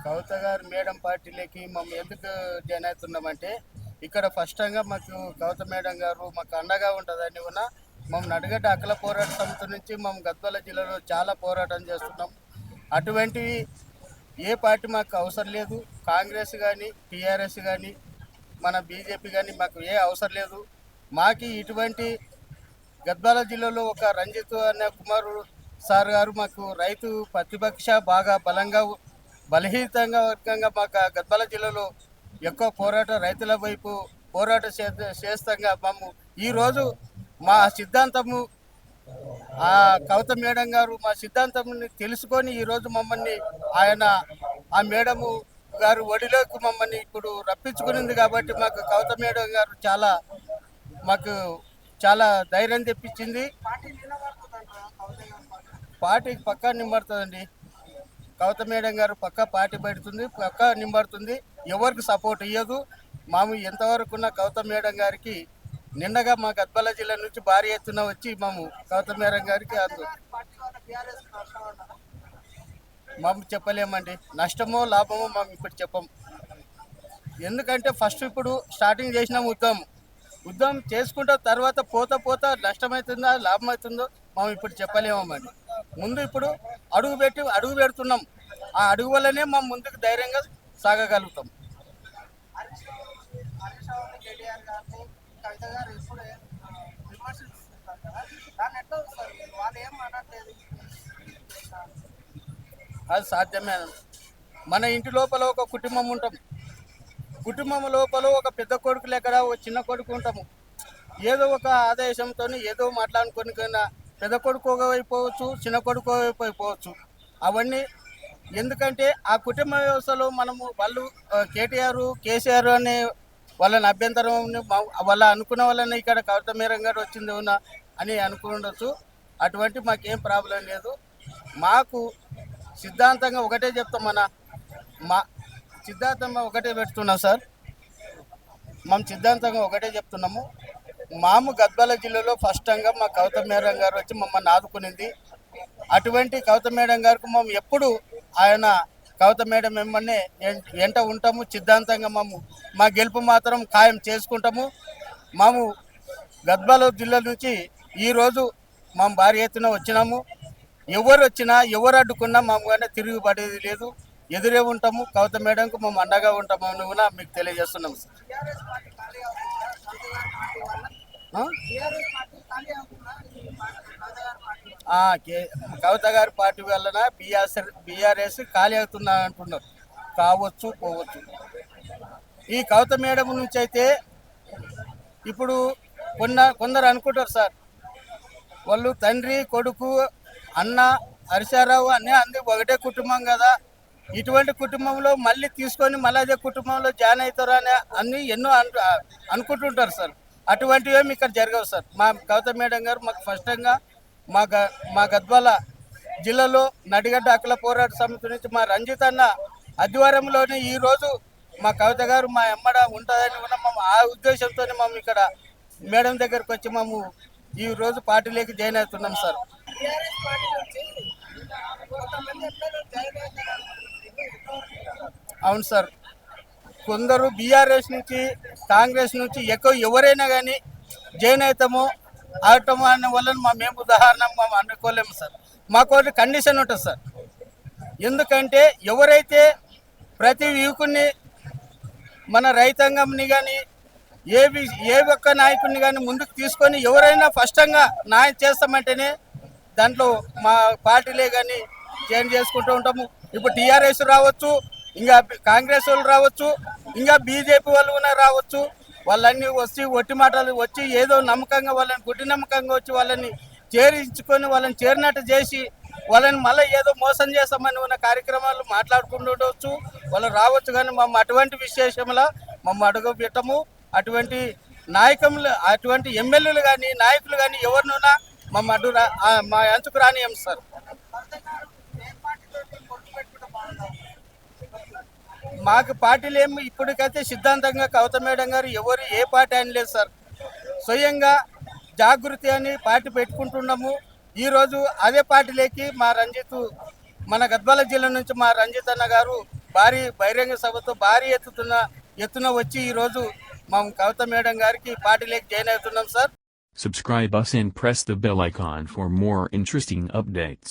కవిత గారు మేడం పార్టీలోకి మేము ఎందుకు జాయిన్ అవుతున్నామంటే ఇక్కడ ఫస్ట్గా మాకు కవిత మేడం గారు మాకు అండగా ఉంటుందని కూడా మమ్మల్ని నడిగడ్డ అఖిల పోరాట సమితి నుంచి మేము గద్వాల జిల్లాలో చాలా పోరాటం చేస్తున్నాం. అటువంటివి ఏ పార్టీ మాకు అవసరం లేదు. కాంగ్రెస్ కానీ టీఆర్ఎస్ కానీ మన బీజేపీ కానీ మాకు ఏ అవసరం లేదు. మాకు ఇటువంటి గద్వాల జిల్లాలో ఒక రంజిత్ అనే కుమారుడు సార్ గారు మాకు రైతు ప్రతిపక్ష బాగా బలంగా బలహీనంగా వర్గంగా మాకు గద్వాల జిల్లాలో ఎక్కువ పోరాట రైతుల వైపు పోరాట చేస్తాంగా మేము ఈరోజు మా సిద్ధాంతము ఆ కవిత మేడం గారు మా సిద్ధాంతాన్ని తెలుసుకొని ఈరోజు మమ్మల్ని ఆయన ఆ మేడము గారు ఒడిలోకి మమ్మల్ని ఇప్పుడు రప్పించుకునింది. కాబట్టి మాకు కవిత మేడం గారు మాకు చాలా ధైర్యం తెప్పించింది. పార్టీకి పక్కా నింబడుతుందండి. కవిత మేడం గారు పక్కా పార్టీ పెడుతుంది, పక్కా నింబడుతుంది. ఎవరికి సపోర్ట్ ఇవ్వదు. మేము ఎంతవరకు ఉన్న కవిత మేడం గారికి నిన్నగా మా గద్వాల జిల్లా నుంచి భారీ ఎత్తున వచ్చి మేము కవిత మేడం గారికి మేము చెప్పలేమండి. నష్టమో లాభమో మేము ఇప్పుడు చెప్పం. ఎందుకంటే ఫస్ట్ ఇప్పుడు స్టార్టింగ్ చేసిన ఉద్యమం చేసుకుంటా తర్వాత పోతా నష్టమవుతుందా లాభం అవుతుందో మనం ఇప్పుడు చెప్పలేమండి. ముందు ఇప్పుడు అడుగు పెడుతున్నాం. ఆ అడుగు వల్లనే మనం ముందుకు ధైర్యంగా సాగగలుగుతాం. అది సాధ్యమే. మన ఇంటి లోపల ఒక కుటుంబం ఉంటాం. కుటుంబం లోపల ఒక పెద్ద కొడుకు లెక్కడ ఒక చిన్న కొడుకు ఉంటాము. ఏదో ఒక ఆదేశంతో ఏదో మాట్లాడుకొని పెద్ద కొడుకు అయిపోవచ్చు, చిన్న కొడుకు అయిపోవచ్చు. అవన్నీ ఎందుకంటే ఆ కుటుంబ వ్యవస్థలో మనము వాళ్ళు కేటీఆర్ కేసీఆర్ అనే వాళ్ళని అభ్యంతరం వాళ్ళ అనుకున్న వాళ్ళని ఇక్కడ కవిత మేడం గారు వచ్చింది అని అనుకుండొచ్చు. అటువంటి మాకేం ప్రాబ్లం లేదు. మాకు సిద్ధాంతంగా ఒకటే చెప్తాం. మా సిద్ధాంతంగా ఒకటే పెడుతున్నాం సార్. మేము సిద్ధాంతంగా ఒకటే చెప్తున్నాము. మాము గద్వాల జిల్లాలో ఫస్ట్గా మా కవిత మేడం గారు వచ్చి మమ్మల్ని ఆదుకునింది. అటువంటి కవిత మేడం గారికి మేము ఎప్పుడు ఆయన కవిత మేడం మిమ్మల్ని వెంట ఉంటాము. సిద్ధాంతంగా మా గెలుపు మాత్రం ఖాయం చేసుకుంటాము. మేము గద్వాల జిల్లా నుంచి ఈరోజు మేము భారీ ఎత్తున వచ్చినాము. ఎవరు వచ్చినా ఎవరు అడ్డుకున్నా మేము తిరుగుబడేది లేదు. ఎదురే ఉంటాము. కవిత మేడంకు మేము అండగా ఉంటామని కూడా మీకు తెలియజేస్తున్నాం సార్. కవిత గారి పార్టీ వలన బీఆర్ఎస్ ఖాళీ అవుతున్నా అంటున్నారు. కావచ్చు, పోవచ్చు. ఈ కవిత మేడం నుంచి అయితే ఇప్పుడు కొందరు అనుకుంటారు సార్, వాళ్ళు తండ్రి కొడుకు అన్న హరిశారావు అన్నీ ఒకటే కుటుంబం కదా, ఇటువంటి కుటుంబంలో మళ్ళీ తీసుకొని మళ్ళీ అదే కుటుంబంలో జాయిన్ అవుతారు అని ఎన్నో అనుకుంటుంటారు సార్. అటువంటివి ఏమి ఇక్కడ జరగవు సార్. మా కవిత మేడం గారు మాకు ఫస్ట్గా మా గద్వాల జిల్లాలో నడిగడ్డ అఖిల పోరాట సమితి నుంచి మా రంజిత్ అన్న ఆధ్వర్యంలోనే ఈరోజు మా కవిత గారు మా ఎమ్మడ ఉంటుందని కూడా మేము ఆ ఉద్దేశంతో మేము ఇక్కడ మేడం దగ్గరకు వచ్చి మేము ఈరోజు పార్టీలోకి జాయిన్ అవుతున్నాం సార్. అవును సార్. కొందరు బీఆర్ఎస్ నుంచి కాంగ్రెస్ నుంచి ఎవరైనా కానీ జాయిన్ అవుతాము ఆడటము అనే వాళ్ళని మేము ఉదాహరణ మేము అనుకోలేము సార్. మాకు ఒకటి కండిషన్ ఉంటుంది సార్. ఎందుకంటే ఎవరైతే ప్రతి యువకుని మన రైతాంగంని కానీ ఏ ఒక్క నాయకుడిని కానీ ముందుకు తీసుకొని ఎవరైనా ఫస్ట్గా న్యాయం చేస్తామంటేనే దాంట్లో మా పార్టీలే కానీ చేంజ్ చేసుకుంటూ ఉంటాము. ఇప్పుడు టీఆర్ఎస్ రావచ్చు, ఇంకా కాంగ్రెస్ వాళ్ళు రావచ్చు, ఇంకా బీజేపీ వాళ్ళు కూడా రావచ్చు. వాళ్ళన్నీ వచ్చి ఒట్టి మాటలు వచ్చి ఏదో నమ్మకంగా వాళ్ళని గుడ్డి నమ్మకంగా వచ్చి వాళ్ళని చేరించుకొని వాళ్ళని చేరినట్టు చేసి వాళ్ళని మళ్ళీ ఏదో మోసం చేస్తామని ఉన్న కార్యక్రమాలు మాట్లాడుకుంటుండవచ్చు. వాళ్ళు రావచ్చు. కానీ అటువంటి విశేషంలో అడుగు పెట్టము. అటువంటి నాయకులు అటువంటి ఎమ్మెల్యేలు కానీ నాయకులు కానీ ఎవరినైనా మా అంచుకు రానియం సార్. మాకు పార్టీలు ఏమి ఇప్పటికైతే సిద్ధాంతంగా కవిత మేడం గారు ఏ పార్టీ అని లేదు సార్. స్వయంగా జాగృతి అని పార్టీ పెట్టుకుంటున్నాము. ఈరోజు అదే పార్టీలోకి మన గద్వాల జిల్లా నుంచి మా రంజిత్ అన్న గారు భారీ బహిరంగ సభతో భారీ ఎత్తున వచ్చి ఈరోజు మా కవిత మేడం గారికి పార్టీలోకి జాయిన్ అవుతున్నాం sir. Subscribe us and press the bell icon for more interesting updates.